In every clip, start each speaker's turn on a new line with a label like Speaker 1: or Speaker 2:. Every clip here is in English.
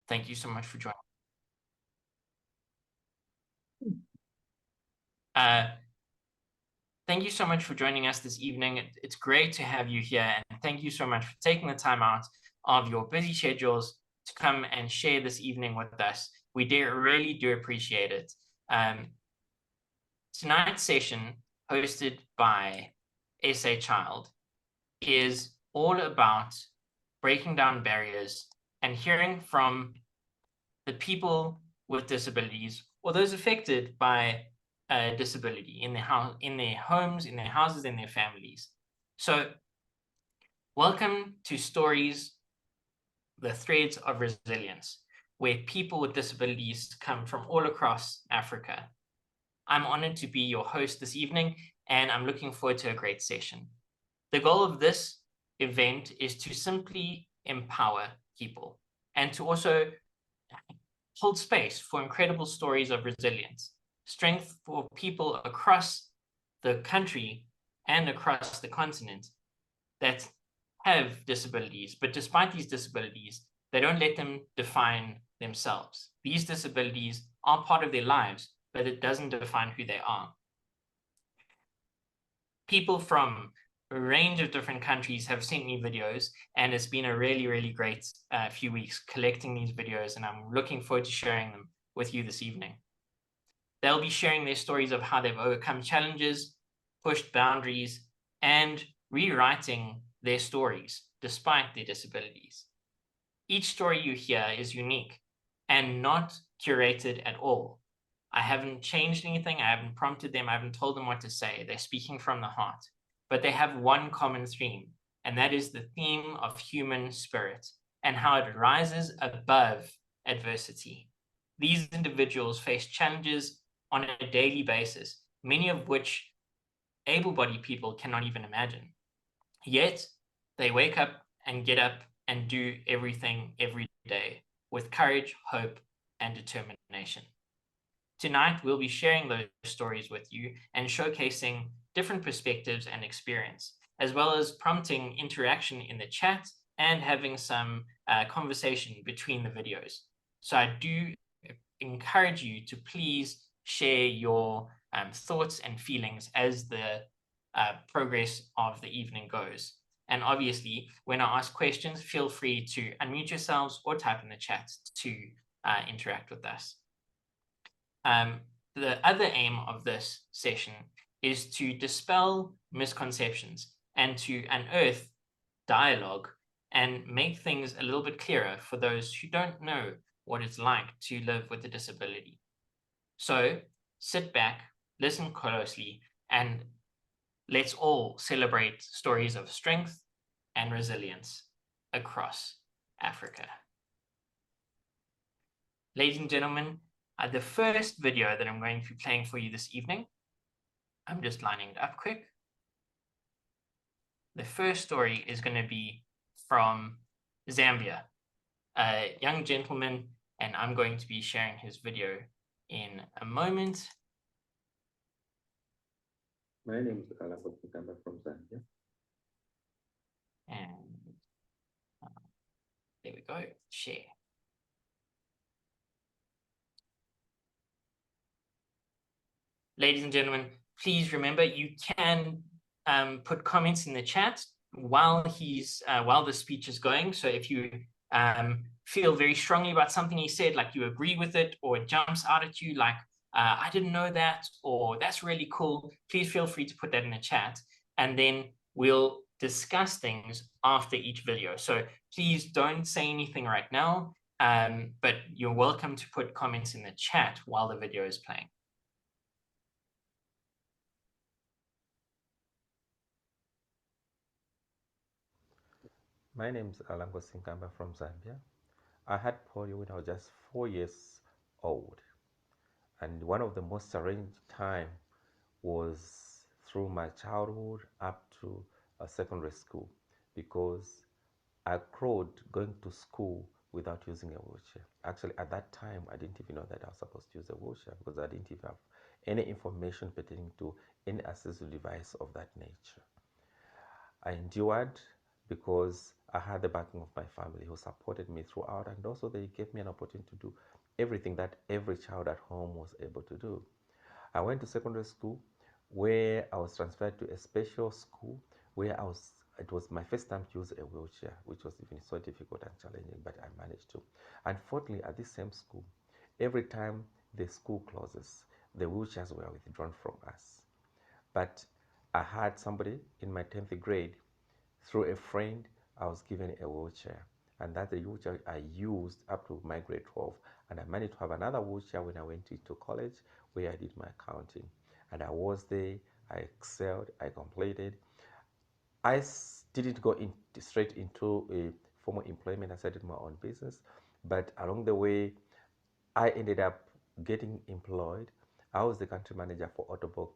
Speaker 1: Thank you so much for joining. Uh, Thank you so much for joining us this evening. It's great to have you here, and thank you so much for taking the time out of your busy schedules to come and share this evening with us. We really do appreciate it. Tonight's session, hosted by SA Child, is all about breaking down barriers and hearing from the people with disabilities or those affected by disability in their homes, in their houses, in their families. So welcome to Stories, the Threads of Resilience, where people with disabilities come from all across Africa. I'm honored to be your host this evening, and I'm looking forward to a great session. The goal of this event is to simply empower people and to also hold space for incredible stories of resilience, strength for people across the country and across the continent that have disabilities, but despite these disabilities, they don't let them define themselves. These disabilities are part of their lives, but it doesn't define who they are. People from a range of different countries have sent me videos, and it's been a really great few weeks collecting these videos, and I'm looking forward to sharing them with you this evening. They'll be sharing their stories of how they've overcome challenges, pushed boundaries, and rewriting their stories despite their disabilities. Each story you hear is unique and not curated at all. I haven't changed anything. I haven't prompted them. I haven't told them what to say. They're speaking from the heart. But they have one common theme, and that is the theme of human spirit and how it rises above adversity. These individuals face challenges on a daily basis, many of which able-bodied people cannot even imagine. Yet, they wake up and get up and do everything every day with courage, hope, and determination. Tonight, we'll be sharing those stories with you and showcasing different perspectives and experience, as well as prompting interaction in the chat and having some conversation between the videos. So I do encourage you to please share your thoughts and feelings as the progress of the evening goes. And obviously, when I ask questions, feel free to unmute yourselves or type in the chat to interact with us. The other aim of this session is to dispel misconceptions and to unearth dialogue and make things a little bit clearer for those who don't know what it's like to live with a disability. So sit back, listen closely, and let's all celebrate stories of strength and resilience across Africa. Ladies and gentlemen, the first video that I'm going to be playing for you this evening, I'm just lining it up quick. The first story is going to be from Zambia, a young gentleman, and I'm going to be sharing his video in a moment.
Speaker 2: My name is Alakotamba from Zambia.
Speaker 1: And there we go, share. Ladies and gentlemen, please remember you can put comments in the chat while the speech is going. So if you feel very strongly about something he said, like you agree with it, or it jumps out at you like, I didn't know that, or that's really cool, please feel free to put that in the chat. And then we'll discuss things after each video. So please don't say anything right now, but you're welcome to put comments in the chat while the video is playing.
Speaker 2: My name is Alango Sinkamba from Zambia. I had polio when I was just 4 years old. And one of the most challenging time was through my childhood up to secondary school, because I crawled going to school without using a wheelchair. Actually, at that time, I didn't even know that I was supposed to use a wheelchair, because I didn't even have any information pertaining to any accessory device of that nature. I endured because I had the backing of my family who supported me throughout, and also they gave me an opportunity to do everything that every child at home was able to do. I went to secondary school where I was transferred to a special school where it was my first time to use a wheelchair, which was even so difficult and challenging, but I managed to. Unfortunately, at this same school, every time the school closes, the wheelchairs were withdrawn from us. But I had somebody in my 10th grade, through a friend, I was given a wheelchair. And that's the wheelchair I used up to my grade 12. And I managed to have another wheelchair when I went into college where I did my accounting. And I was there, I excelled, I completed. I didn't go straight into a formal employment. I started my own business. But along the way, I ended up getting employed. I was the country manager for Autobox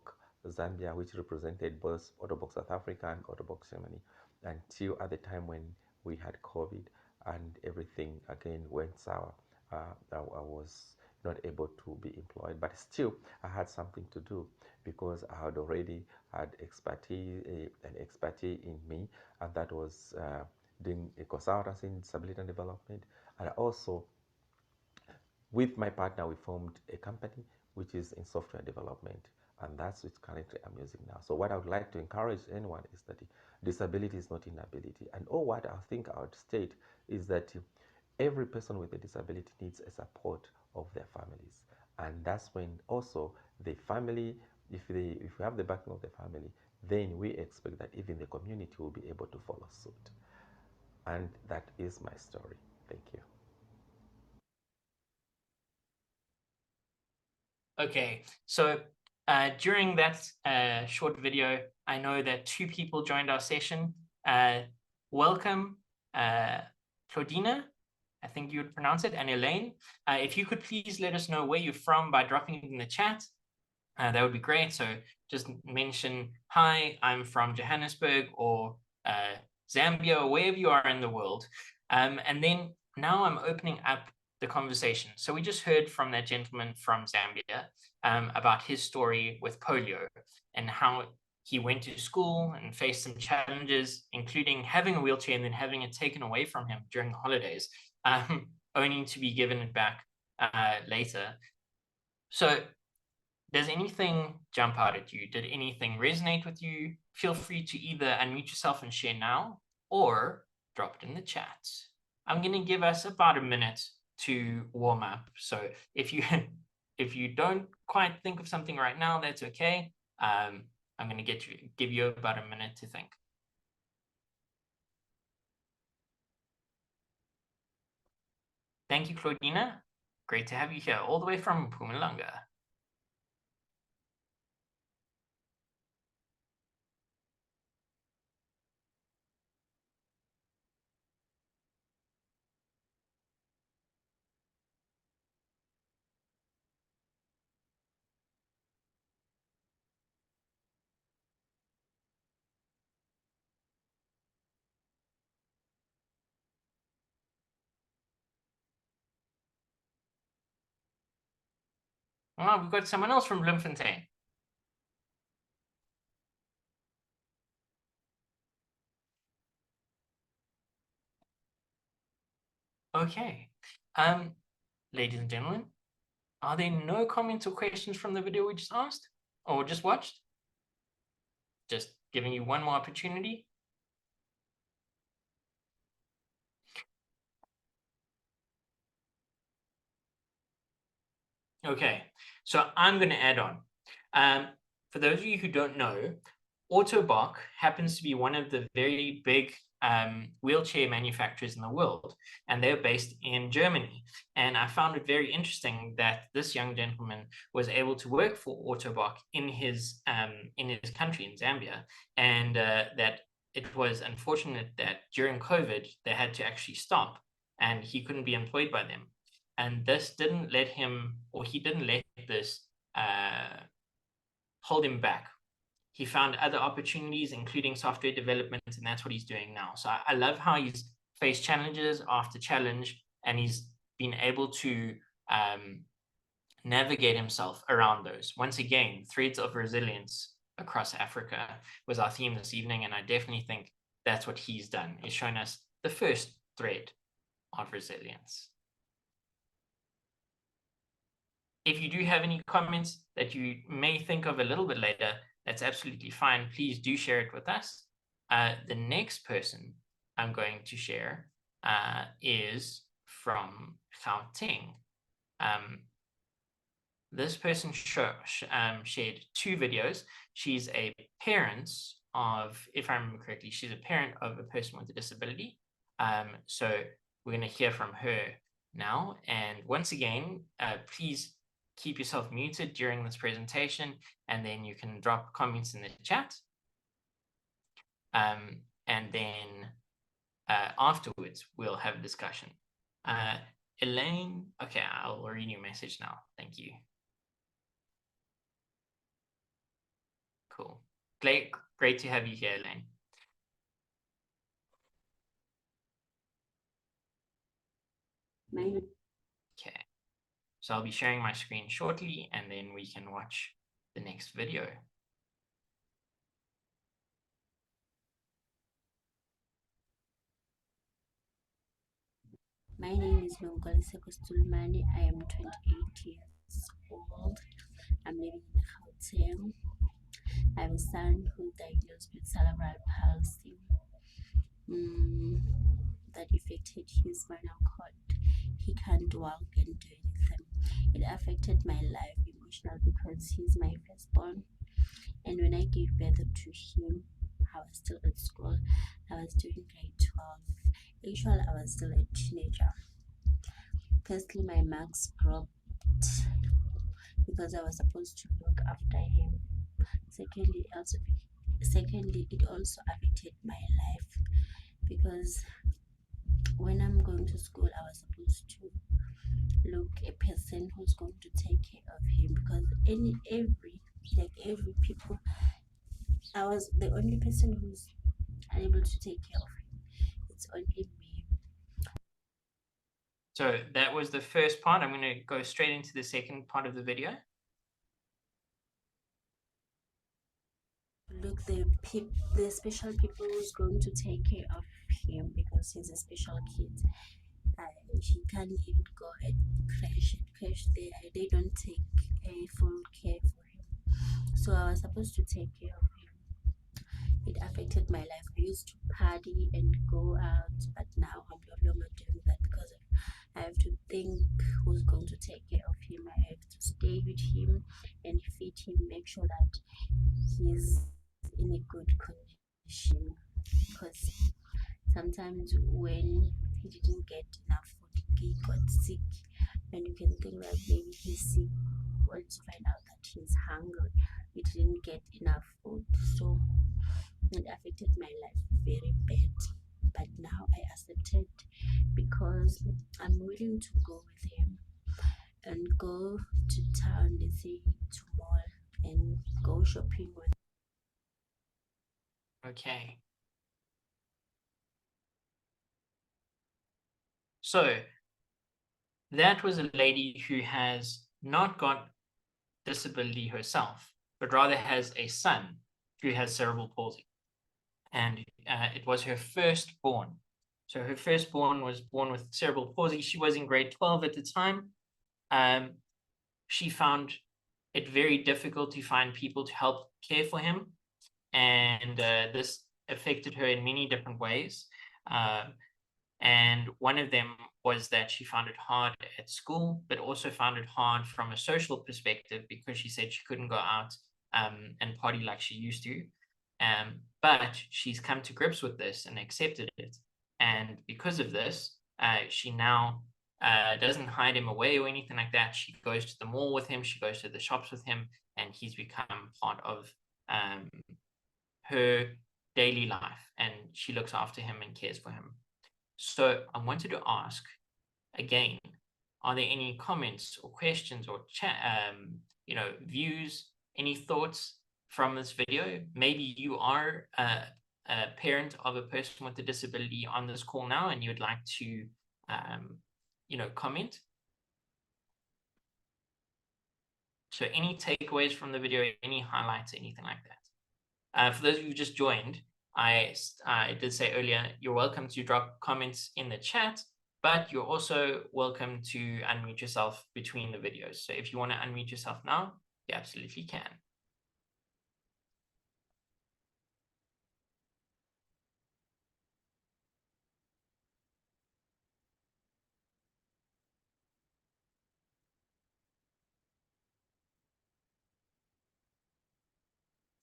Speaker 2: Zambia, which represented both Autobox South Africa and Autobox Germany, until at the time when we had COVID and everything again went sour. I was not able to be employed, but still I had something to do because I had already had an expertise in me, and that was doing a consultancy in disability and development, and also with my partner, we formed a company which is in software development, and that's which currently I'm using now. So what I would like to encourage anyone is that disability is not inability. And all what I think I would state is that every person with a disability needs a support of their families. And that's when also the family, if we have the backing of the family, then we expect that even the community will be able to follow suit. And that is my story. Thank you.
Speaker 1: Okay, so during that short video, I know that 2 people joined our session. Welcome, Claudina, I think you would pronounce it, and Elaine. If you could please let us know where you're from by dropping it in the chat, that would be great. So just mention, hi, I'm from Johannesburg or Zambia, or wherever you are in the world. And then now I'm opening up the conversation. So we just heard from that gentleman from Zambia about his story with polio and how he went to school and faced some challenges, including having a wheelchair and then having it taken away from him during the holidays, only to be given it back later. So does anything jump out at you? Did anything resonate with you? Feel free to either unmute yourself and share now or drop it in the chat. I'm going to give us about a minute to warm up. So if you don't quite think of something right now, that's okay. I'm going to give you about a minute to think. Thank you, Claudina. Great to have you here, all the way from Mpumalanga. Oh, we've got someone else from Bloemfontein. Okay. Ladies and gentlemen, are there no comments or questions from the video we just asked or just watched? Just giving you one more opportunity. Okay, so I'm going to add on. For those of you who don't know, Autobox happens to be one of the very big wheelchair manufacturers in the world, and they're based in Germany. And I found it very interesting that this young gentleman was able to work for Autobox in his country, in Zambia, and that it was unfortunate that during COVID, they had to actually stop, and he couldn't be employed by them. And this didn't let him, or he didn't let this hold him back. He found other opportunities, including software development, and that's what he's doing now. So I love how he's faced challenges after challenge, and he's been able to navigate himself around those. Once again, threads of resilience across Africa was our theme this evening, and I definitely think that's what he's done, is shown us the first thread of resilience. If you do have any comments that you may think of a little bit later, that's absolutely fine. Please do share it with us. The next person I'm going to share is from Gauteng. This person shared 2 videos. She's a parent of, if I remember correctly, she's a parent of a person with a disability. So we're going to hear from her now. And once again, please keep yourself muted during this presentation, and then you can drop comments in the chat. And then afterwards, we'll have a discussion. Elaine, okay, I'll read your message now. Thank you. Cool. Great to have you here, Elaine. Okay. So I'll be sharing my screen shortly, and then we can watch the next video.
Speaker 3: My name is Nongaliseko Stulmani. I am 28 years old. I'm living in Gauteng. I have a son who's diagnosed with cerebral palsy that affected his spinal cord. He can't walk and do anything. It affected my life emotionally because he's my firstborn. And when I gave birth to him, I was still at school. I was doing grade 12. Actually, I was still a teenager. Firstly, my marks dropped because I was supposed to look after him. Secondly, it also affected my life because when I'm going to school, I was supposed to look a person who's going to take care of him, because every people, I was the only person who's unable to take care of him. It's only me.
Speaker 1: So that was the first part. I'm going to go straight into the second part of the video.
Speaker 3: Look, the special people who's going to take care of him, because he's a special kid. He can't even go and crash there. They don't take a full care for him. So I was supposed to take care of him. It affected my life. I used to party and go out, but now I'm no longer doing that because I have to think who's going to take care of him. I have to stay with him and feed him, make sure that he's in a good condition, because sometimes when he didn't get enough food, he got sick, and you can think that maybe he's sick once you find out that he's hungry, he didn't get enough food. So it affected my life very bad, but now I accepted because I'm willing to go with him and go to town, let's say to mall, and go shopping with.
Speaker 1: Okay. So that was a lady who has not got disability herself, but rather has a son who has cerebral palsy. And it was her firstborn. So her firstborn was born with cerebral palsy. She was in grade 12 at the time. She found it very difficult to find people to help care for him. And this affected her in many different ways. And one of them was that she found it hard at school, but also found it hard from a social perspective because she said she couldn't go out and party like she used to. But she's come to grips with this and accepted it. And because of this, she now doesn't hide him away or anything like that. She goes to the mall with him, she goes to the shops with him, and he's become part of her daily life, and she looks after him and cares for him. So I wanted to ask again, are there any comments or questions or chat, views, any thoughts from this video? Maybe you are a parent of a person with a disability on this call now, and you would like to, comment. So any takeaways from the video, any highlights, anything like that? For those of you who just joined, I did say earlier, you're welcome to drop comments in the chat, but you're also welcome to unmute yourself between the videos. So if you want to unmute yourself now, you absolutely can.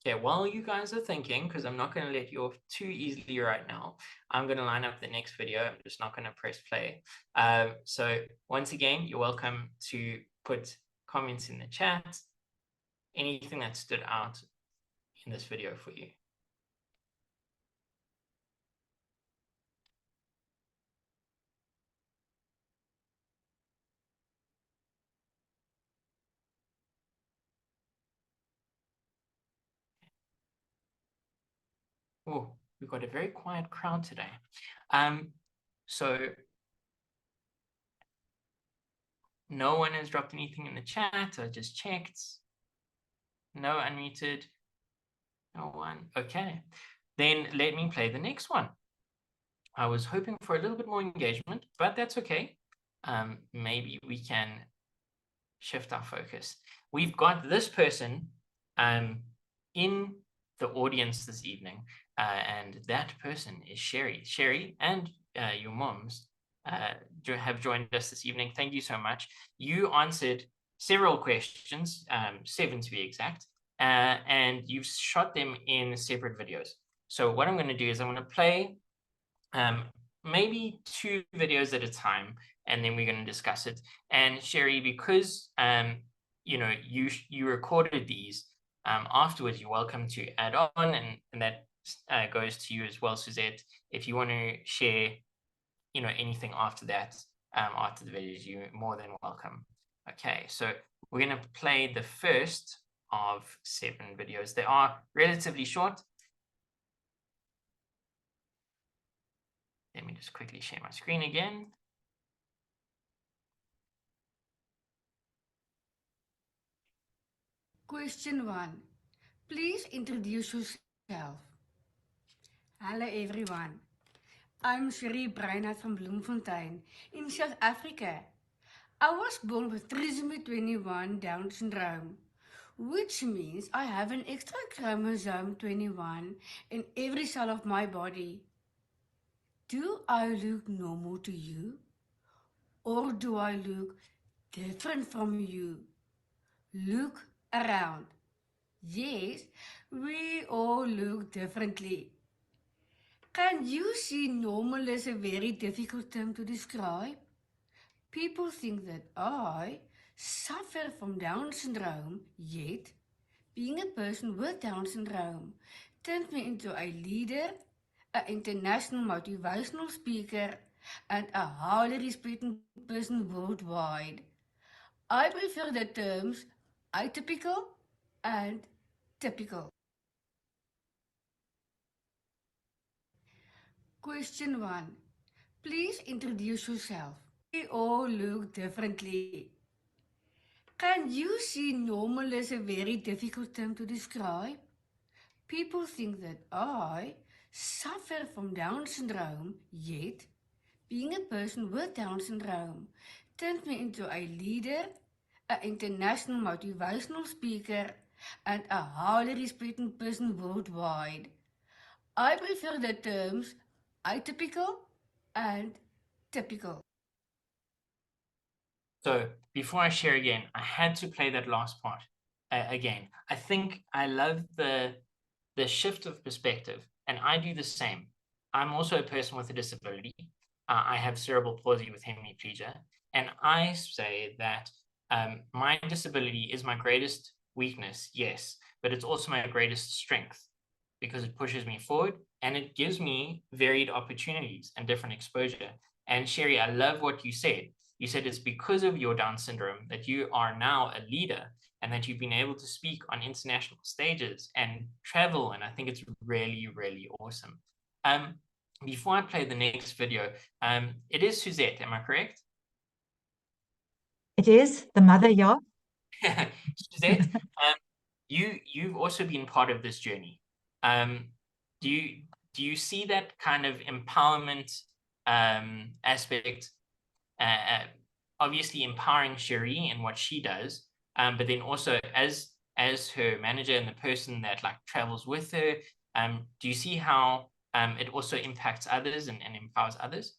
Speaker 1: Okay, while you guys are thinking, because I'm not going to let you off too easily right now, I'm going to line up the next video. I'm just not going to press play. So once again, you're welcome to put comments in the chat, anything that stood out in this video for you. Oh, we've got a very quiet crowd today. So no one has dropped anything in the chat. I just checked. No unmuted. No one. Okay. Then let me play the next one. I was hoping for a little bit more engagement, but that's okay. Maybe we can shift our focus. We've got this person in the audience this evening, and that person is Sherry. Sherry and your moms have joined us this evening. Thank you so much. You answered several questions, 7 to be exact, and you've shot them in separate videos. So what I'm going to do is I'm going to play maybe 2 videos at a time, and then we're going to discuss it. And Sherry, because you know, you recorded these, afterwards you're welcome to add on, and that goes to you as well, Suzette. If you want to share, you know, anything after that, after the videos, you're more than welcome. Okay, so we're going to play the first of 7 videos. They are relatively short. Let me just quickly share my screen again.
Speaker 4: Question 1. Please introduce yourself. Hello everyone. I'm Sherry Breinert from Bloemfontein in South Africa. I was born with trisomy 21 Down syndrome, which means I have an extra chromosome 21 in every cell of my body. Do I look normal to you? Or do I look different from you? Look around. Yes, we all look differently. Can you see normal is a very difficult term to describe? People think that I suffer from Down syndrome, yet being a person with Down syndrome turned me into a leader, an international motivational speaker, and a highly respected person worldwide. I prefer the terms atypical and typical. Question 1. Please introduce yourself. We all look differently. Can you see normal is a very difficult term to describe? People think that I suffer from Down syndrome, yet being a person with Down syndrome turned me into a leader, an international motivational speaker, and a highly respected person worldwide. I prefer the terms atypical and typical.
Speaker 1: So before I share again, I had to play that last part again. I think I love the shift of perspective, and I do the same. I'm also a person with a disability. I have cerebral palsy with hemiplegia, and I say that my disability is my greatest weakness, yes, but it's also my greatest strength because it pushes me forward and it gives me varied opportunities and different exposure. And Sherry, I love what you said. You said it's because of your Down syndrome that you are now a leader and that you've been able to speak on international stages and travel. And I think it's really, really awesome. Before I play the next video, it is Suzette, am I correct?
Speaker 5: It is the mother, yeah.
Speaker 1: Suzette, you've also been part of this journey. Do do you see that kind of empowerment aspect, obviously empowering Cherie in what she does, but then also as her manager and the person that like travels with her, do you see how it also impacts others and empowers others?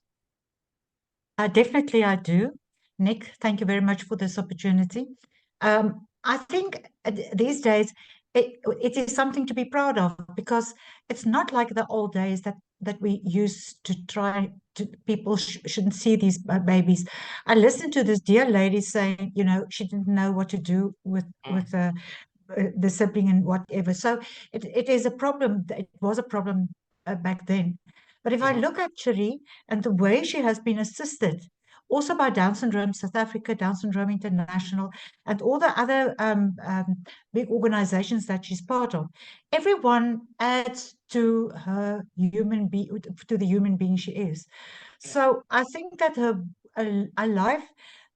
Speaker 5: Definitely, I do. Nick, thank you very much for this opportunity. I think these days it is something to be proud of, because it's not like the old days that we used to try to, people shouldn't see these babies. I listened to this dear lady saying, she didn't know what to do with the sibling and whatever. So it is a problem. It was a problem back then. But if I look at Cherie and the way she has been assisted, also by Down Syndrome South Africa, Down Syndrome International, and all the other big organizations that she's part of, everyone adds to her to the human being she is. So I think that a life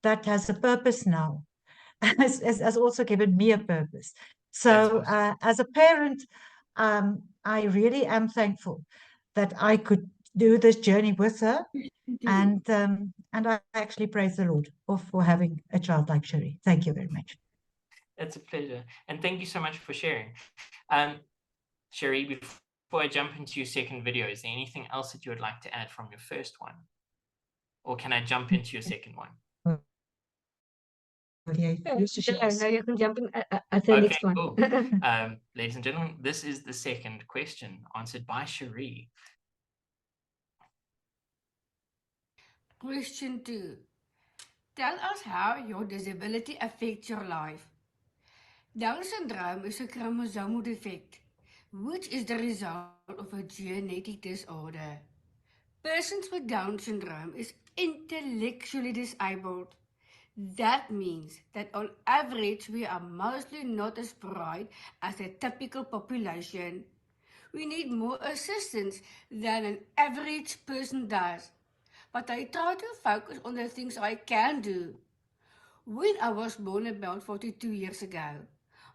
Speaker 5: that has a purpose now has also given me a purpose. So
Speaker 1: awesome.
Speaker 5: as a parent, I really am thankful that I could do this journey with her, and I actually praise the Lord for having a child like Cherie. Thank you very much.
Speaker 1: It's a pleasure, and thank you so much for sharing. Cherie, before I jump into your second video, is there anything else that you would like to add from your first one, or can I jump into your second one?
Speaker 5: Yeah,
Speaker 4: no, you can jump in at the next one.
Speaker 1: Cool. Ladies and gentlemen, this is the second question answered by Cherie.
Speaker 4: Question 2. Tell us how your disability affects your life. Down syndrome is a chromosomal defect, which is the result of a genetic disorder. Persons with Down syndrome is intellectually disabled. That means that on average we are mostly not as bright as the typical population. We need more assistance than an average person does. But I try to focus on the things I can do. When I was born about 42 years ago,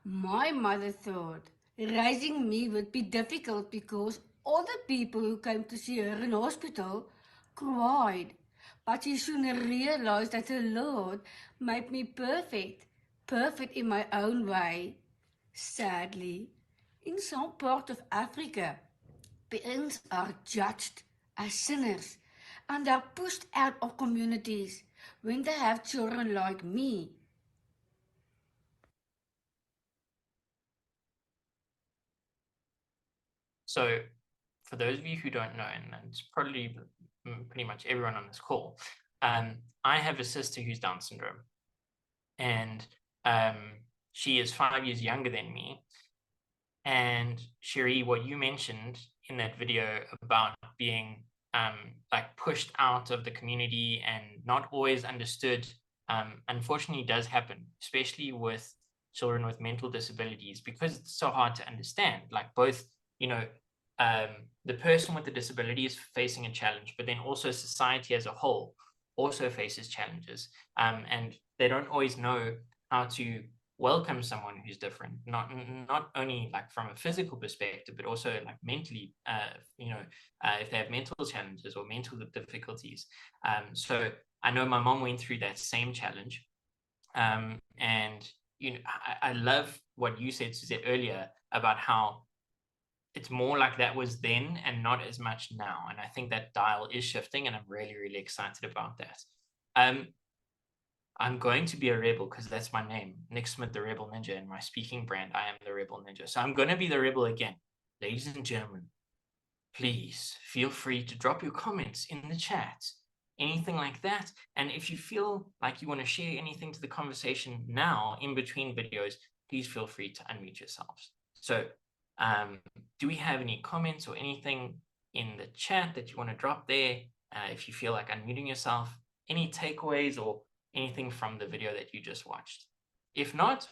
Speaker 4: my mother thought raising me would be difficult because all the people who came to see her in hospital cried. But she soon realized that the Lord made me perfect in my own way. Sadly, in some part of Africa, parents are judged as sinners and are pushed out of communities when they have children like me.
Speaker 1: So for those of you who don't know, and it's probably pretty much everyone on this call, I have a sister who's Down syndrome, and she is 5 years younger than me. And Cherie, what you mentioned in that video about being like pushed out of the community and not always understood, unfortunately does happen, especially with children with mental disabilities, because it's so hard to understand. Like both, the person with the disability is facing a challenge, but then also society as a whole also faces challenges, and they don't always know how to welcome someone who's different, not only like from a physical perspective, but also like mentally, if they have mental challenges or mental difficulties. So I know my mom went through that same challenge, and I love what you said, Suzette, earlier about how it's more like that was then and not as much now. And I think that dial is shifting, and I'm really, really excited about that. I'm going to be a rebel because that's my name, Nick Smith, the Rebel Ninja, and my speaking brand, I am the Rebel Ninja. So I'm going to be the rebel again. Ladies and gentlemen, please feel free to drop your comments in the chat, anything like that. And if you feel like you want to share anything to the conversation now in between videos, please feel free to unmute yourselves. So do we have any comments or anything in the chat that you want to drop there? If you feel like unmuting yourself, any takeaways or anything from the video that you just watched? If not,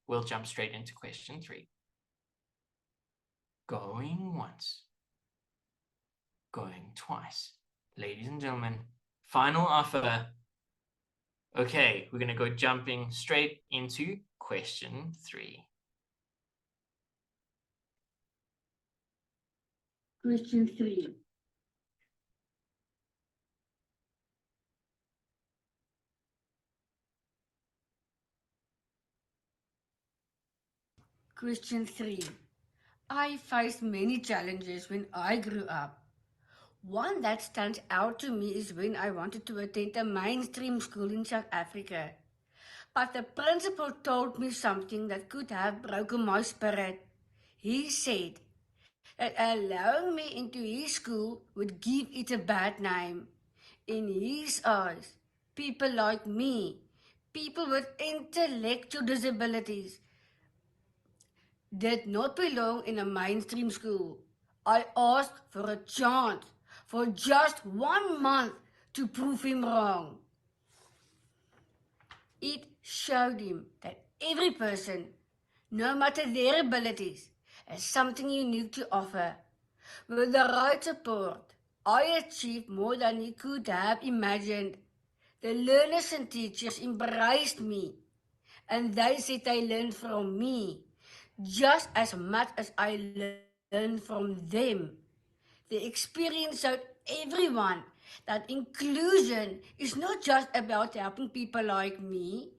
Speaker 1: we'll jump straight into question 3. Going once, going twice. Ladies and gentlemen, final offer. Okay, we're going to go jumping straight into question 3.
Speaker 4: Question 3. Question 3. I faced many challenges when I grew up. One that stands out to me is when I wanted to attend a mainstream school in South Africa. But the principal told me something that could have broken my spirit. He said that allowing me into his school would give it a bad name. In his eyes, people like me, people with intellectual disabilities, did not belong in a mainstream school. I asked for a chance, for just 1 month, to prove him wrong. It showed him that every person, no matter their abilities, has something unique to offer. With the right support, I achieved more than he could have imagined. The learners and teachers embraced me, and they said they learned from me just as much as I learned from them. The experience showed everyone that inclusion is not just about helping people like me,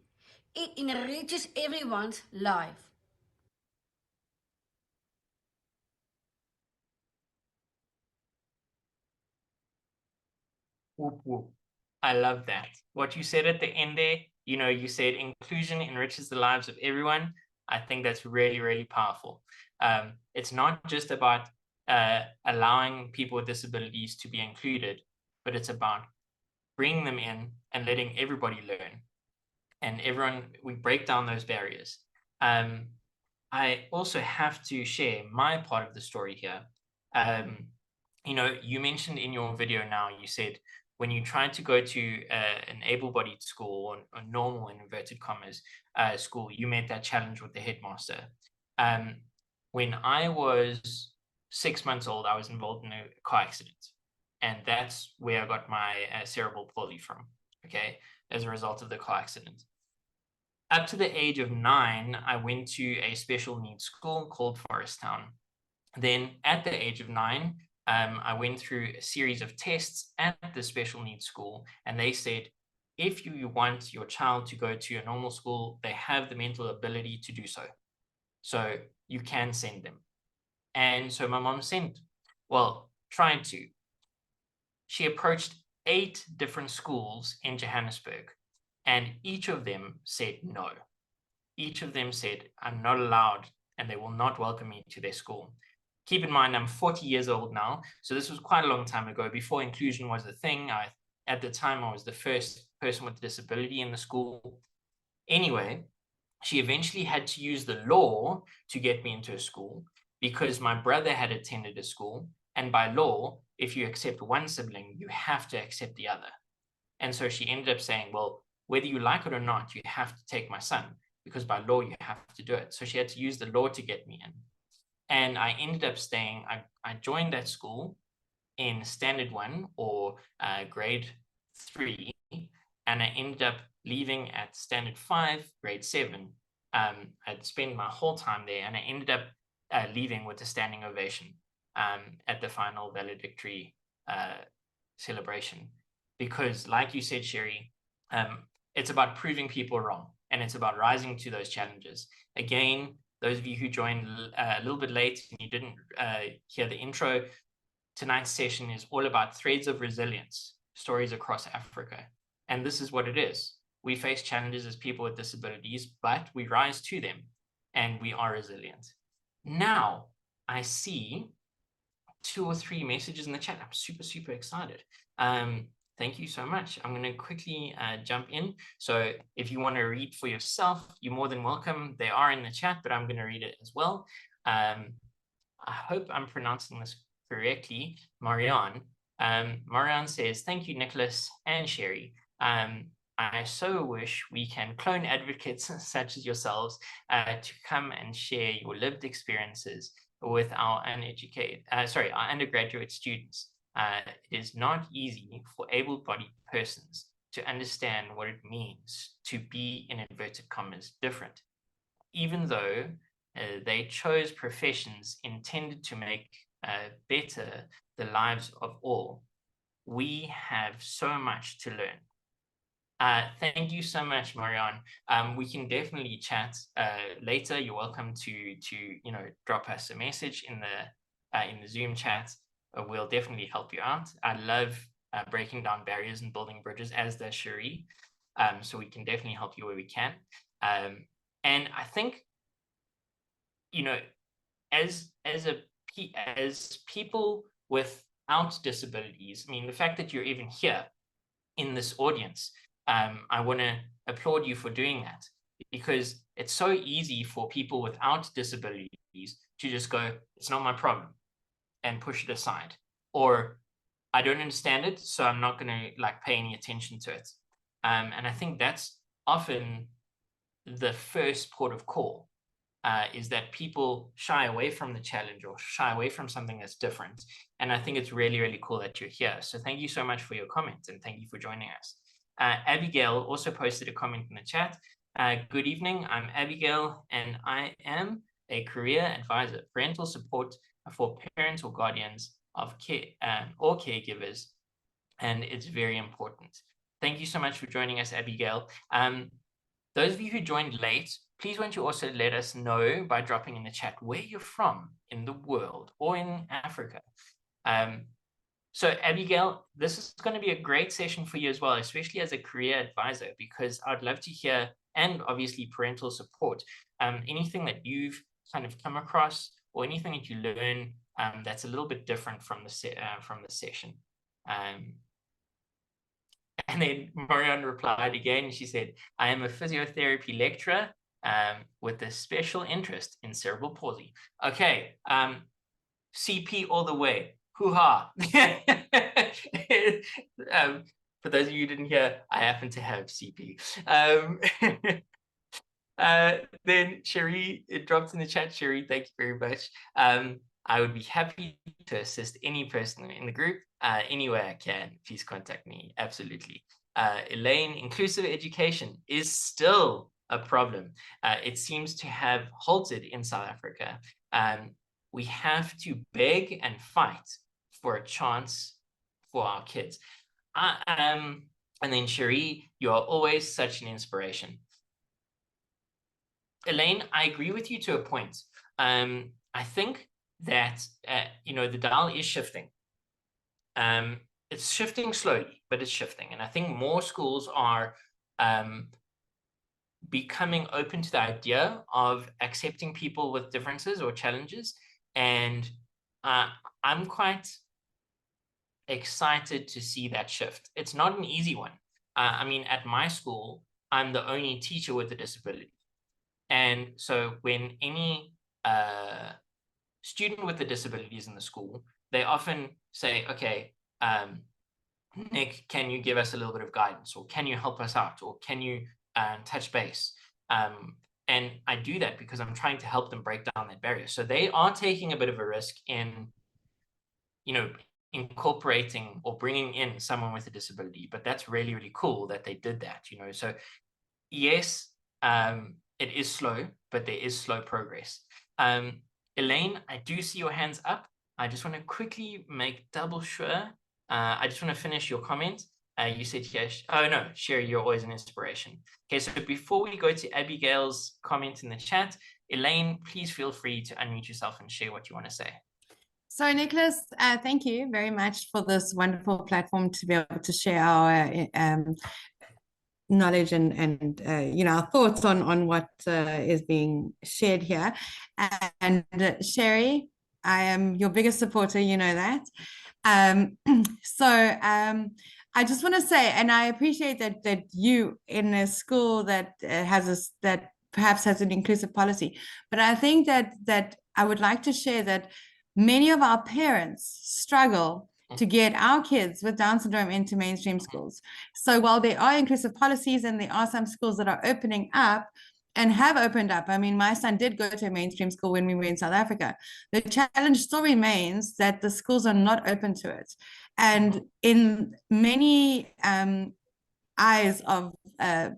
Speaker 4: it enriches everyone's life.
Speaker 1: Whoop, whoop. I love that. What you said at the end there, you said inclusion enriches the lives of everyone. I think that's really, really powerful. It's not just about allowing people with disabilities to be included, but it's about bringing them in and letting everybody learn. And we break down those barriers. I also have to share my part of the story here. You mentioned in your video now, you said when you tried to go to an able-bodied school or a normal, in inverted commas, school, you met that challenge with the headmaster. When I was 6 months old, I was involved in a car accident. And that's where I got my cerebral palsy from, okay, as a result of the car accident. Up to the age of 9, I went to a special needs school called Forest Town. Then at the age of 9, I went through a series of tests at the special needs school, and they said, if you want your child to go to a normal school, they have the mental ability to do so. So you can send them. And so my mom tried to. She approached 8 different schools in Johannesburg, and each of them said no. Each of them said, I'm not allowed, and they will not welcome me to their school. Keep in mind, I'm 40 years old now, so this was quite a long time ago, before inclusion was a thing. At the time, I was the first person with a disability in the school. Anyway, she eventually had to use the law to get me into a school because my brother had attended a school, and by law, if you accept one sibling, you have to accept the other. And so she ended up saying, well, whether you like it or not, you have to take my son, because by law, you have to do it. So she had to use the law to get me in. And I ended up staying, I joined that school in standard 1 or grade 3, and I ended up leaving at standard 5, grade 7. I'd spent my whole time there, and I ended up leaving with a standing ovation at the final valedictory celebration. Because like you said, Sherry, it's about proving people wrong, and it's about rising to those challenges. Again, those of you who joined a little bit late and you didn't hear the intro, tonight's session is all about threads of resilience, stories across Africa. And this is what it is. We face challenges as people with disabilities, but we rise to them, and we are resilient. Now, I see 2 or 3 messages in the chat. I'm super, super excited. Thank you so much. I'm going to quickly jump in. So if you want to read for yourself, you're more than welcome. They are in the chat, but I'm going to read it as well. I hope I'm pronouncing this correctly. Marianne. Marianne says, thank you, Nicholas and Sherry. I so wish we can clone advocates such as yourselves to come and share your lived experiences with our undergraduate students. It is not easy for able-bodied persons to understand what it means to be, in inverted commas, different, even though they chose professions intended to make better the lives of all, we have so much to learn. Thank you so much, Marianne. We can definitely chat later. You're welcome to drop us a message in the Zoom chat. We'll definitely help you out. I love breaking down barriers and building bridges, as does Cherie. So we can definitely help you where we can. And I think, as people without disabilities, I mean, the fact that you're even here in this audience, I want to applaud you for doing that, because it's so easy for people without disabilities to just go, it's not my problem, and push it aside, or I don't understand it, so I'm not going to pay any attention to it. And I think that's often the first port of call, is that people shy away from the challenge or shy away from something that's different. And I think it's really, really cool that you're here. So thank you so much for your comment, and thank you for joining us. Abigail also posted a comment in the chat. Good evening, I'm Abigail, and I am a career advisor, parental support for parents or guardians of care or caregivers, and it's very important. Thank you so much for joining us, Abigail. Those of you who joined late, please won't you also let us know by dropping in the chat where you're from in the world or in Africa. So Abigail, this is going to be a great session for you as well, especially as a career advisor, because I'd love to hear, and obviously parental support, anything that you've kind of come across or anything that you learn that's a little bit different from the session. And then Marianne replied again. She said, I am a physiotherapy lecturer with a special interest in cerebral palsy. Okay, CP all the way. Hoo-ha. For those of you who didn't hear, I happen to have CP. Then Cherie, it dropped in the chat. Cherie, thank you very much. I would be happy to assist any person in the group any way I can. Please contact me. Absolutely. Elaine, inclusive education is still a problem. It seems to have halted in South Africa. We have to beg and fight for a chance for our kids. And then Cherie, you are always such an inspiration. Elaine, I agree with you to a point. I think that, the dial is shifting. It's shifting slowly, but it's shifting. And I think more schools are becoming open to the idea of accepting people with differences or challenges. And I'm quite excited to see that shift. It's not an easy one. I mean, at my school, I'm the only teacher with a disability. And so when any student with a disability is in the school, they often say, okay, Nick, can you give us a little bit of guidance, or can you help us out, or can you touch base? And I do that because I'm trying to help them break down that barrier. So they are taking a bit of a risk in, incorporating or bringing in someone with a disability, but that's really, really cool that they did that, So yes, it is slow, but there is slow progress. Elaine, I do see your hands up. I just want to quickly make double sure. I just want to finish your comment. You said yes. Oh, no, Sherry, you're always an inspiration. Okay, so before we go to Abigail's comment in the chat, Elaine, please feel free to unmute yourself and share what you want to say.
Speaker 6: So, Nicholas, thank you very much for this wonderful platform to be able to share our knowledge and our thoughts on what is being shared here. And Sherry, I am your biggest supporter, you know that. I just want to say, and I appreciate that you in a school that that perhaps has an inclusive policy, but I think that I would like to share that many of our parents struggle to get our kids with Down syndrome into mainstream schools. So while there are inclusive policies and there are some schools that are opening up and have opened up, I mean, my son did go to a mainstream school when we were in South Africa. The challenge still remains that the schools are not open to it. And in many eyes of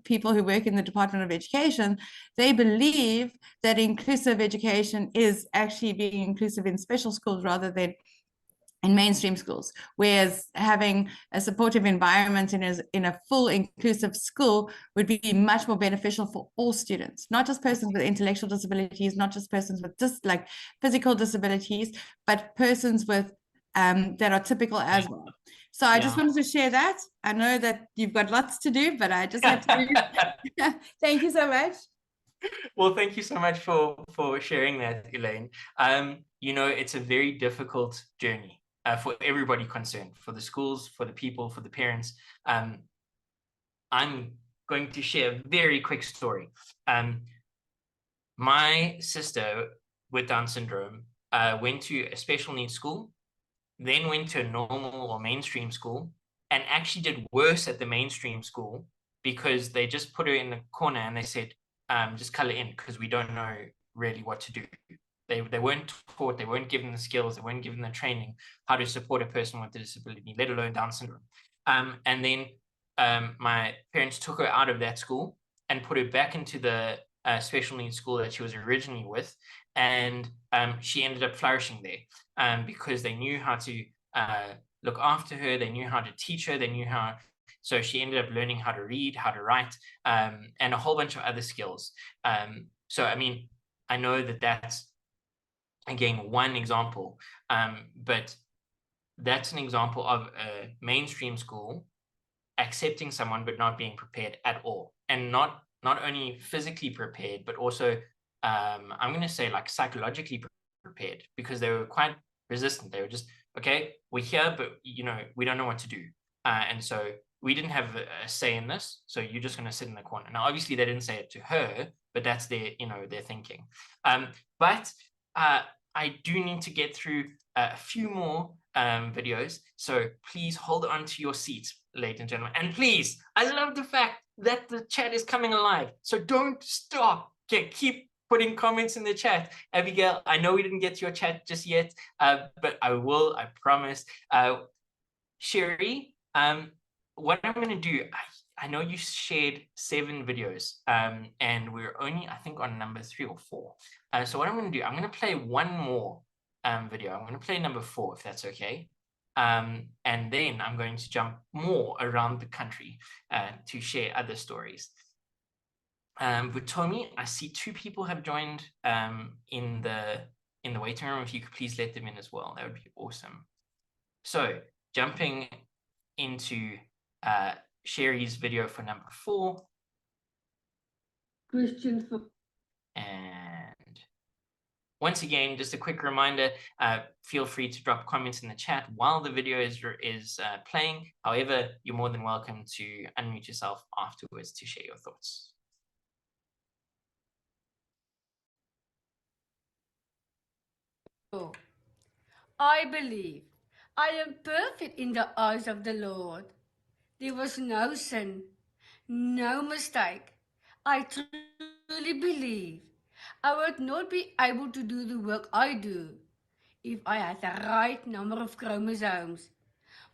Speaker 6: people who work in the Department of Education, they believe that inclusive education is actually being inclusive in special schools rather than in mainstream schools, whereas having a supportive environment in a full inclusive school would be much more beneficial for all students, not just persons with intellectual disabilities, not just persons with just like physical disabilities, but persons with that are typical as well. So I just wanted to share that. I know that you've got lots to do, but I just had to. Thank you so much.
Speaker 1: Well, thank you so much for sharing that, Elaine. You know, it's a very difficult journey for everybody concerned, for the schools, for the people, for the parents. I'm going to share a very quick story. My sister with Down syndrome went to a special needs school, then went to a normal or mainstream school, and actually did worse at the mainstream school because they just put her in the corner and they said, just color in because we don't know really what to do. They weren't taught, they weren't given the skills, they weren't given the training how to support a person with a disability, let alone Down syndrome. And then my parents took her out of that school and put her back into the special needs school that she was originally with. And she ended up flourishing there because they knew how to look after her, they knew how to teach her, they knew how. So she ended up learning how to read, how to write, and a whole bunch of other skills. So, I mean, I know that that's, again, one example, but that's an example of a mainstream school accepting someone but not being prepared at all, and not only physically prepared, but also, I'm going to say like psychologically prepared, because they were quite resistant. They were just, okay, we're here, but you know, we don't know what to do. And so we didn't have a say in this, so you're just going to sit in the corner. Now, obviously, they didn't say it to her, but that's their, you know, their thinking. But I do need to get through a few more videos, so please hold on to your seats, ladies and gentlemen. And please, I love the fact that the chat is coming alive, so don't stop. Okay, keep putting comments in the chat. Abigail, I know we didn't get to your chat just yet, but I will, I promise. Sherry, what I'm going to do, I know you shared 7 videos, and we're only, I think, on number 3 or 4. So what I'm going to do, I'm going to play one more video. I'm going to play number 4, if that's okay. And then I'm going to jump more around the country to share other stories. But Tommy, I see 2 people have joined in the waiting room. If you could please let them in as well, that would be awesome. So jumping into Sherry's video for number 4.
Speaker 4: Question for.
Speaker 1: And once again, just a quick reminder, feel free to drop comments in the chat while the video is playing. However, you're more than welcome to unmute yourself afterwards to share your thoughts.
Speaker 4: I believe I am perfect in the eyes of the Lord. There was no sin, no mistake. I truly believe I would not be able to do the work I do if I had the right number of chromosomes.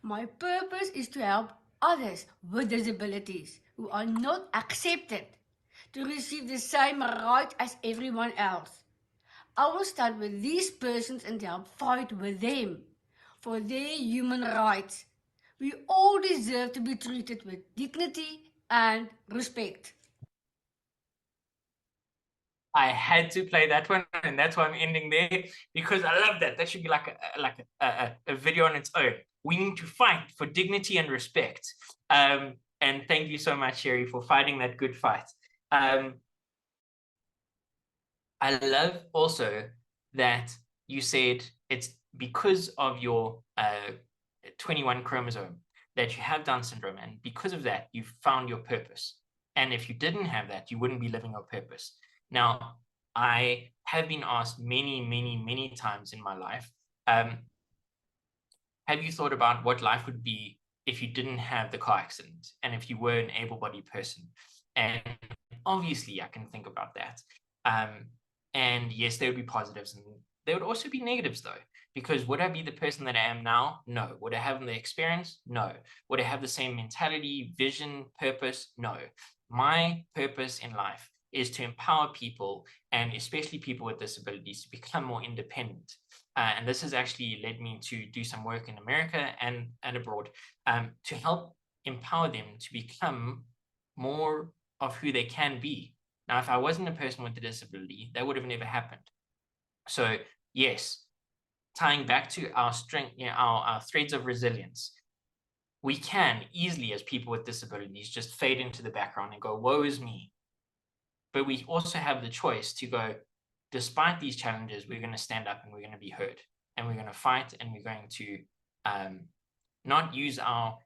Speaker 4: My purpose is to help others with disabilities who are not accepted to receive the same rights as everyone else. I will start with these persons and help fight with them for their human rights. We all deserve to be treated with dignity and respect.
Speaker 1: I had to play that one, and that's why I'm ending there, because I love that. That should be like a video on its own. We need to fight for dignity and respect. And thank you so much, Sherry, for fighting that good fight. I love also that you said it's because of your 21 chromosome that you have Down syndrome, and because of that, you've found your purpose. And if you didn't have that, you wouldn't be living your purpose. Now, I have been asked many, many, many times in my life, have you thought about what life would be if you didn't have the car accident and if you were an able-bodied person? And obviously, I can think about that. And yes, there would be positives, and there would also be negatives, though, because would I be the person that I am now? No. Would I have the experience? No. Would I have the same mentality, vision, purpose? No. My purpose in life is to empower people, and especially people with disabilities, to become more independent. And this has actually led me to do some work in America and abroad, to help empower them to become more of who they can be. Now, if I wasn't a person with a disability, that would have never happened. So yes, tying back to our strength, our threads of resilience, we can easily, as people with disabilities, just fade into the background and go, woe is me. But we also have the choice to go, despite these challenges, we're going to stand up and we're going to be heard, and we're going to fight, and we're going to not use our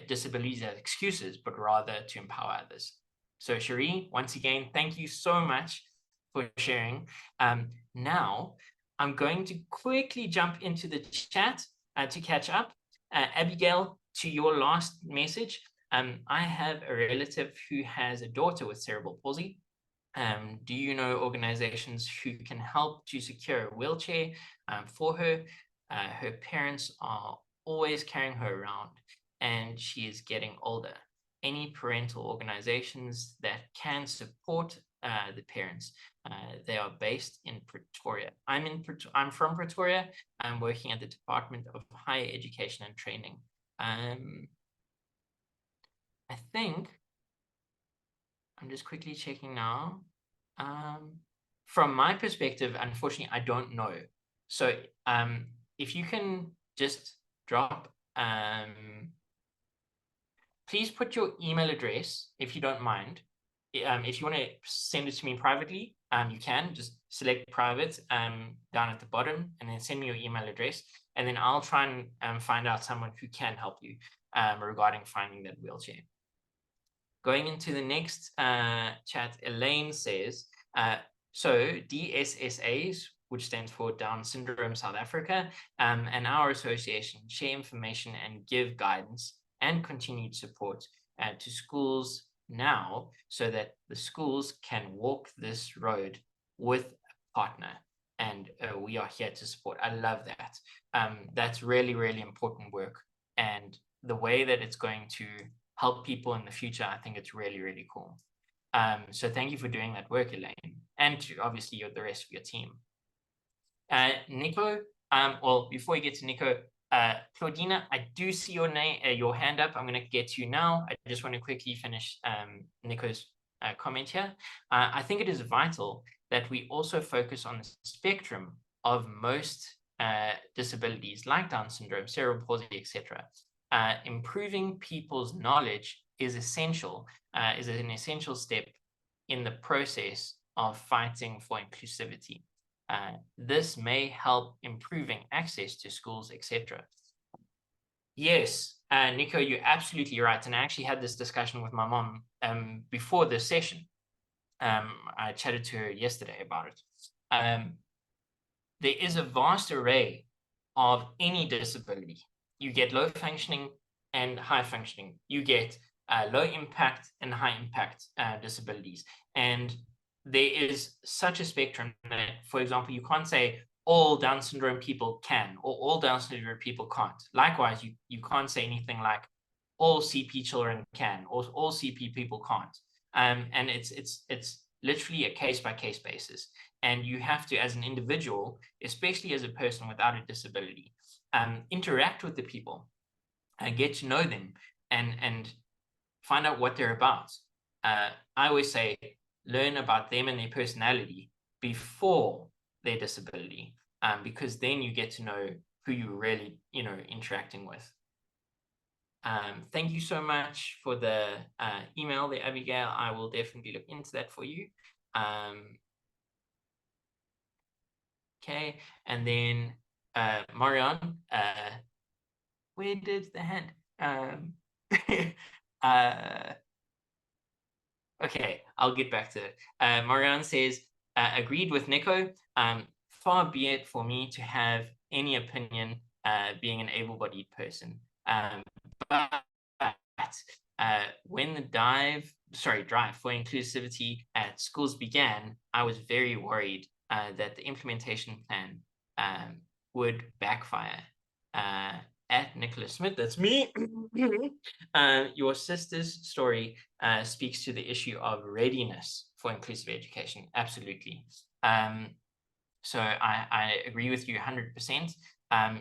Speaker 1: disabilities as excuses, but rather to empower others. So Cherie, once again, thank you so much for sharing. Now, I'm going to quickly jump into the chat to catch up. Abigail, to your last message, I have a relative who has a daughter with cerebral palsy. Do you know organizations who can help to secure a wheelchair for her? Her parents are always carrying her around, and she is getting older. Any parental organizations that can support the parents? They are based in Pretoria. I'm from Pretoria. I'm working at the Department of Higher Education and Training. I think I'm just quickly checking now. From my perspective, unfortunately, I don't know. So if you can just drop, please put your email address, if you don't mind. If you want to send it to me privately, you can just select private down at the bottom, and then send me your email address, and then I'll try and find out someone who can help you regarding finding that wheelchair. Going into the next chat, Elaine says, so DSSAs, which stands for Down Syndrome South Africa, and our association share information and give guidance and continued support to schools now, so that the schools can walk this road with a partner. And we are here to support. I love that. That's really, really important work. And the way that it's going to help people in the future, I think it's really, really cool. So thank you for doing that work, Elaine, and to obviously the rest of your team. Nico, well, before you get to Nico, Claudina, I do see your name, your hand up. I'm going to get to you now. I just want to quickly finish Nico's comment here. I think it is vital that we also focus on the spectrum of most disabilities like Down syndrome, cerebral palsy, etc. Improving people's knowledge is essential, is an essential step in the process of fighting for inclusivity. This may help improving access to schools, etc. Yes, Nico, you're absolutely right. And I actually had this discussion with my mom before this session. I chatted to her yesterday about it. There is a vast array of any disability. You get low functioning and high functioning. You get low impact and high impact disabilities. And there is such a spectrum that, for example, you can't say all Down syndrome people can, or all Down syndrome people can't. Likewise, you can't say anything like all CP children can, or all CP people can't. And it's literally a case-by-case basis. And you have to, as an individual, especially as a person without a disability, interact with the people and get to know them and find out what they're about. I always say, learn about them and their personality before their disability, because then you get to know who you're really, interacting with. Thank you so much for the email there, Abigail. I will definitely look into that for you. Okay, and then Marianne, where did the hand? Okay, I'll get back to it. Marianne says, agreed with Nico. Far be it for me to have any opinion being an able-bodied person. But when the drive for inclusivity at schools began, I was very worried that the implementation plan would backfire. At Nicholas Smith, that's me. Your sister's story speaks to the issue of readiness for inclusive education. Absolutely. So I agree with you 100%.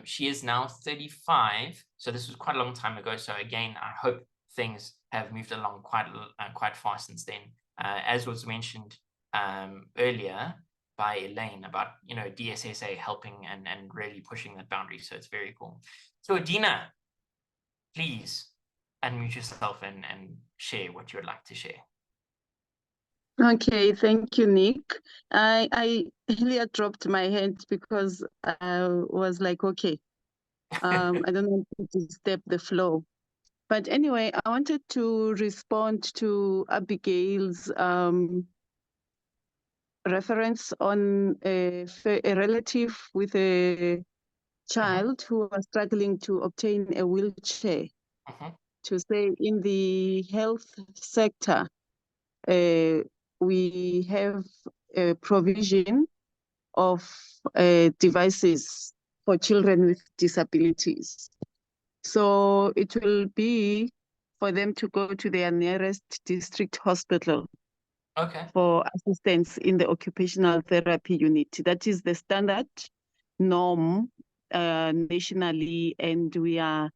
Speaker 1: She is now 35, so this was quite a long time ago. So again, I hope things have moved along quite fast since then. As was mentioned earlier by Elaine about, you know, DSSA helping and really pushing that boundary. So it's very cool. So Adina, please unmute yourself and share what you would like to share.
Speaker 7: Okay, thank you, Nick. I earlier dropped my hand because I was like, okay, I don't want to disturb the flow. But anyway, I wanted to respond to Abigail's reference on a relative with a child who was struggling to obtain a wheelchair. To say in the health sector, we have a provision of devices for children with disabilities. So it will be for them to go to their nearest district hospital for assistance in the occupational therapy unit. That is the standard norm nationally, and we are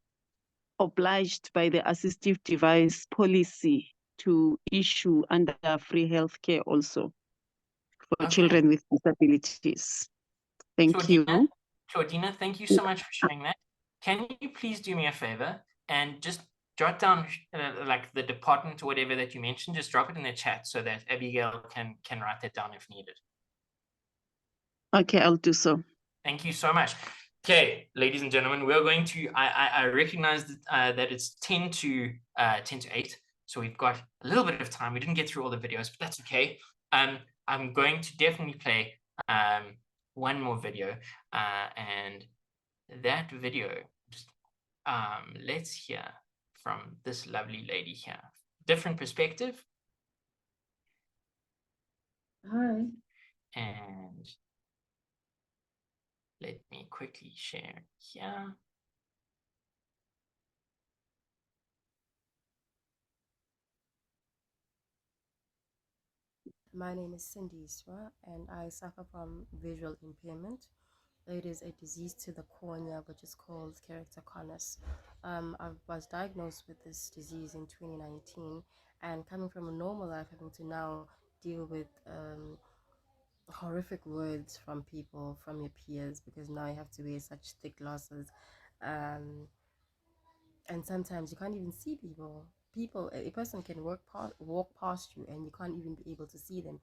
Speaker 7: obliged by the assistive device policy to issue under free healthcare also for children with disabilities. Thank you.
Speaker 1: Adina, thank you so much for sharing that. Can you please do me a favor and just jot down like the department or whatever that you mentioned, just drop it in the chat so that Abigail can write that down if needed.
Speaker 7: Okay, I'll do so.
Speaker 1: Thank you so much. Okay, ladies and gentlemen, we're going to, I recognize that it's 10 to 8. So we've got a little bit of time. We didn't get through all the videos, but that's okay. I'm going to definitely play one more video, and that video, just let's hear from this lovely lady here. Different perspective.
Speaker 7: Hi.
Speaker 1: And let me quickly share here.
Speaker 8: My name is Cindy Iswa, and I suffer from visual impairment. It is a disease to the cornea, which is called keratoconus. I was diagnosed with this disease in 2019, and coming from a normal life, having to now deal with horrific words from people, from your peers, because now you have to wear such thick glasses, and sometimes you can't even see people. A person can walk past you, and you can't even be able to see them.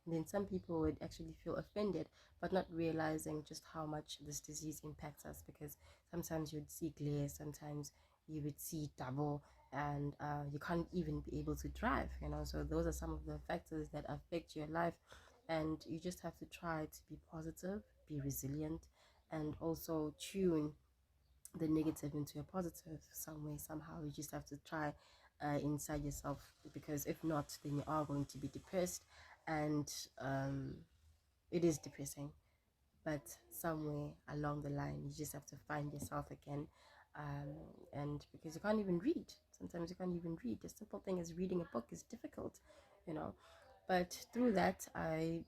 Speaker 8: And then some people would actually feel offended, but not realizing just how much this disease impacts us, because sometimes you'd see glare, sometimes you would see double, and you can't even be able to drive, you know. So those are some of the factors that affect your life, and you just have to try to be positive, be resilient, and also tune the negative into a positive some way, somehow. You just have to try inside yourself, because if not, then you are going to be depressed, and it is depressing. But somewhere along the line, you just have to find yourself again, and because you can't even read, sometimes you can't even read. A simple thing as reading a book is difficult, you know. But through that,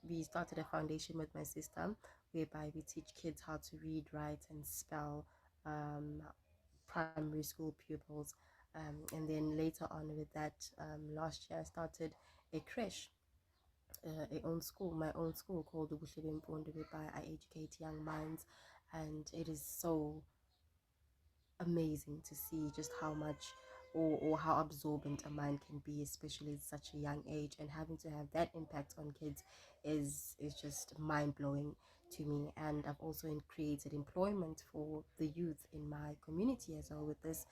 Speaker 8: we started a foundation with my sister, whereby we teach kids how to read, write, and spell, primary school pupils. And then later on with that, last year I started a creche, my own school called the Bushebe, whereby I educate young minds, and it is so amazing to see just how much or how absorbent a mind can be, especially at such a young age, and having to have that impact on kids is just mind-blowing to me. And I've also created employment for the youth in my community as well with this.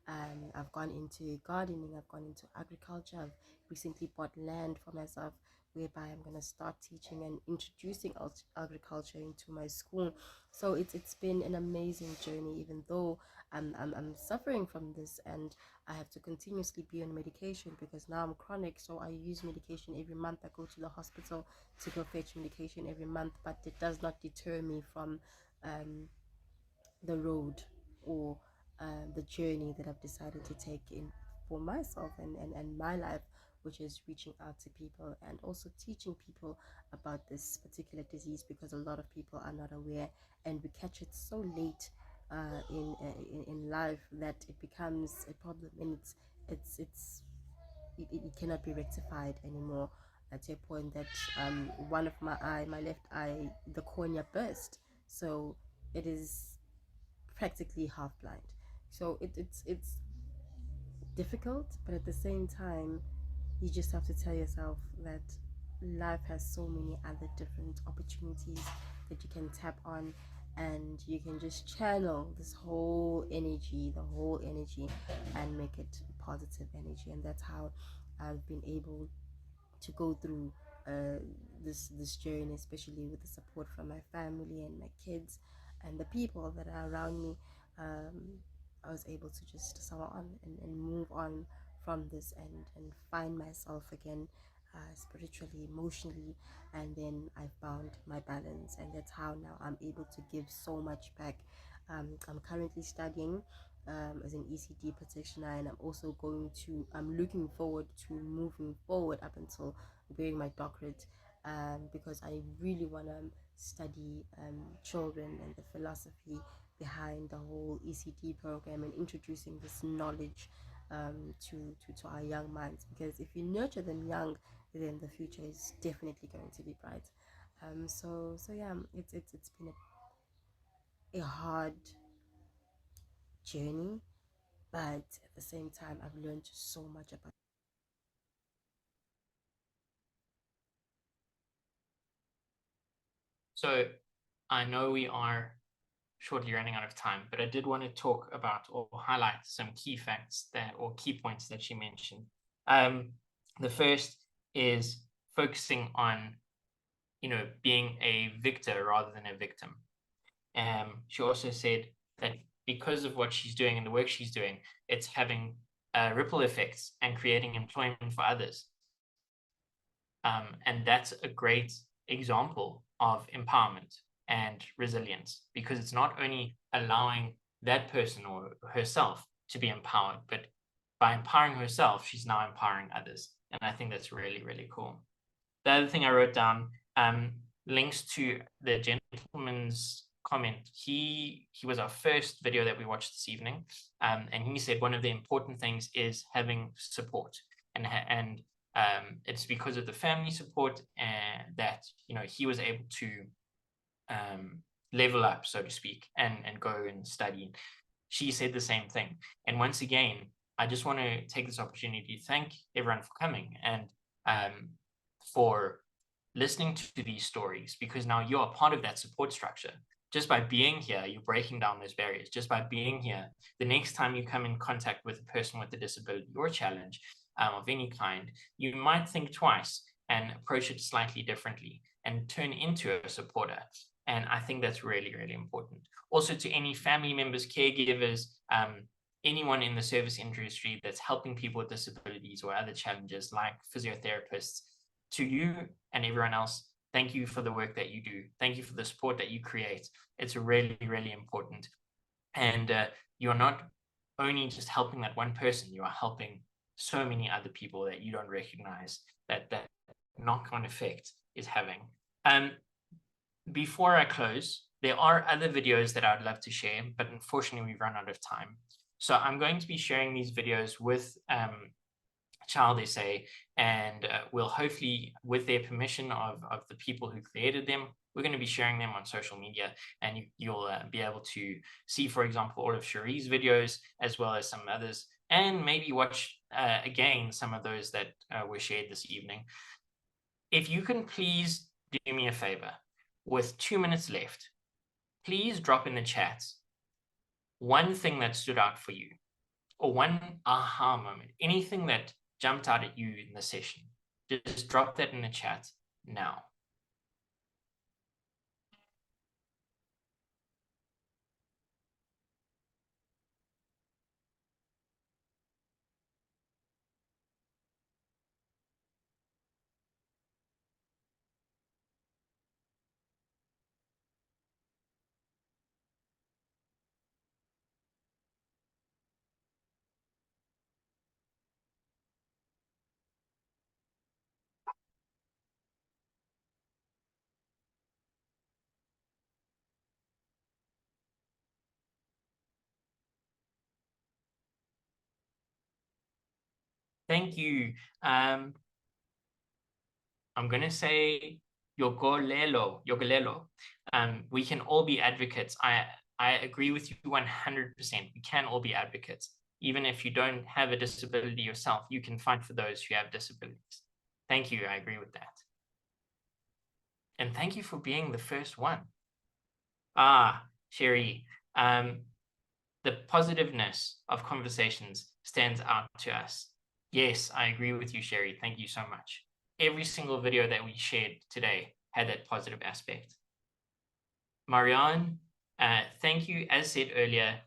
Speaker 8: I've gone into gardening, I've gone into agriculture, I've recently bought land for myself, whereby I'm going to start teaching and introducing agriculture into my school. So it's been an amazing journey, even though I'm suffering from this, and I have to continuously be on medication because now I'm chronic. So I use medication every month. I go to the hospital to go fetch medication every month, but it does not deter me from the road or the journey that I've decided to take in for myself and my life, which is reaching out to people and also teaching people about this particular disease, because a lot of people are not aware and we catch it so late in life that it becomes a problem, and it cannot be rectified anymore, to a point that one of my left eye, the cornea burst, so it is practically half blind. So it's difficult, but at the same time, you just have to tell yourself that life has so many other different opportunities that you can tap on, and you can just channel this whole energy, the whole energy, and make it positive energy. And that's how I've been able to go through this journey, especially with the support from my family and my kids and the people that are around me. I was able to just suffer on and move on from this, and find myself again, spiritually, emotionally, and then I found my balance, and that's how now I'm able to give so much back. I'm currently studying as an ECD practitioner, and I'm looking forward to moving forward up until wearing my doctorate, because I really want to study children and the philosophy behind the whole ECD program, and introducing this knowledge to our young minds, because if you nurture them young, then the future is definitely going to be bright. So yeah, it's been a hard journey, but at the same time, I've learned so much about.
Speaker 1: So I know we are shortly running out of time, but I did want to talk about or highlight some key facts or key points that she mentioned. The first is focusing on, being a victor rather than a victim. She also said that because of what she's doing and the work she's doing, it's having ripple effects and creating employment for others. And that's a great example of empowerment and resilience, because it's not only allowing that person or herself to be empowered, but by empowering herself, she's now empowering others. And I think that's really, really cool. The other thing I wrote down, links to the gentleman's comment. He was our first video that we watched this evening, and he said one of the important things is having support, and it's because of the family support that he was able to level up, so to speak, and go and study. She said the same thing. And once again, I just want to take this opportunity to thank everyone for coming and for listening to these stories, because now you're a part of that support structure. Just by being here, you're breaking down those barriers. Just by being here, the next time you come in contact with a person with a disability or challenge of any kind, you might think twice and approach it slightly differently and turn into a supporter. And I think that's really, really important. Also, to any family members, caregivers, anyone in the service industry that's helping people with disabilities or other challenges, like physiotherapists, to you and everyone else, thank you for the work that you do. Thank you for the support that you create. It's really, really important. And you're not only just helping that one person, you are helping so many other people that you don't recognize that knock-on effect is having. Before I close, there are other videos that I'd love to share, but unfortunately we've run out of time. So I'm going to be sharing these videos with Child SA, and we'll hopefully, with their permission of the people who created them, we're going to be sharing them on social media, and you'll be able to see, for example, all of Cherie's videos, as well as some others, and maybe watch again some of those that were shared this evening. If you can please do me a favor, with 2 minutes left, please drop in the chat one thing that stood out for you, or one aha moment, anything that jumped out at you in the session. Just drop that in the chat now. Thank you. I'm going to say Yogolelo. We can all be advocates. I agree with you 100%. We can all be advocates. Even if you don't have a disability yourself, you can fight for those who have disabilities. Thank you. I agree with that. And thank you for being the first one. Sherry, the positiveness of conversations stands out to us. Yes, I agree with you, Sherry. Thank you so much. Every single video that we shared today had that positive aspect. Marianne, thank you. As said earlier,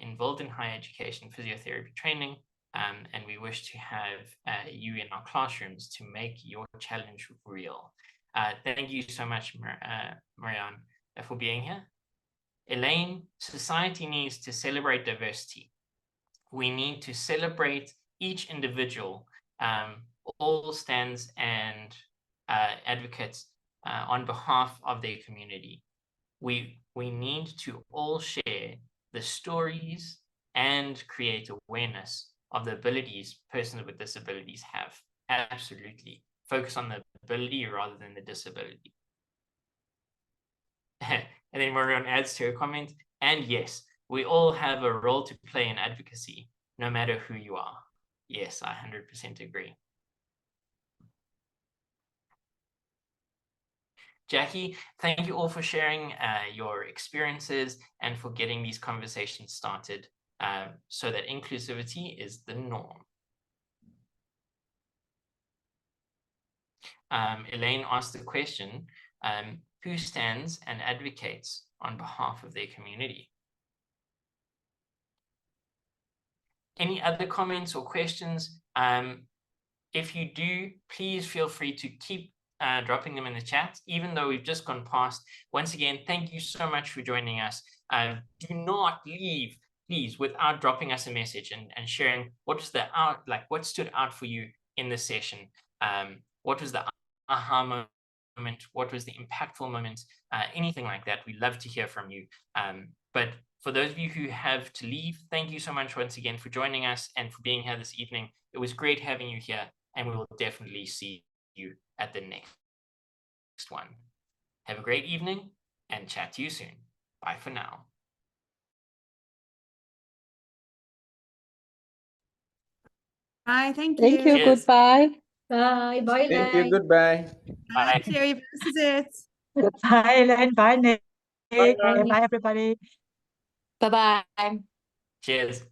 Speaker 1: involved in higher education physiotherapy training, and we wish to have you in our classrooms to make your challenge real. Thank you so much, Marianne, for being here. Elaine, society needs to celebrate diversity. We need to celebrate each individual, all stands and advocates on behalf of their community. We need to all share the stories and create awareness of the abilities persons with disabilities have. Absolutely. Focus on the ability rather than the disability. And then Marianne adds to her comment, and yes, we all have a role to play in advocacy, no matter who you are. Yes, I 100% agree. Jackie, thank you all for sharing your experiences and for getting these conversations started so that inclusivity is the norm. Elaine asked the question, who stands and advocates on behalf of their community? Any other comments or questions? If you do, please feel free to keep dropping them in the chat, even though we've just gone past. Once again, thank you so much for joining us. Do not leave, please, without dropping us a message and sharing what was what stood out for you in this session. What was the aha moment? What was the impactful moment? Anything like that. We'd love to hear from you. But for those of you who have to leave, thank you so much once again for joining us and for being here this evening. It was great having you here, and we will definitely see you at the next one. Have a great evening and chat to you soon. Bye for now.
Speaker 6: Bye. Thank you.
Speaker 9: Thank you.
Speaker 1: Cheers.
Speaker 9: Goodbye.
Speaker 5: Bye. Bye,
Speaker 2: Thank you.
Speaker 5: Elaine.
Speaker 2: Goodbye.
Speaker 6: Bye,
Speaker 1: Bye.
Speaker 6: Sherry. This is it.
Speaker 5: Bye, Elaine. Bye, Nick.
Speaker 1: Bye.
Speaker 5: Bye, everybody.
Speaker 9: Bye-bye.
Speaker 1: Cheers.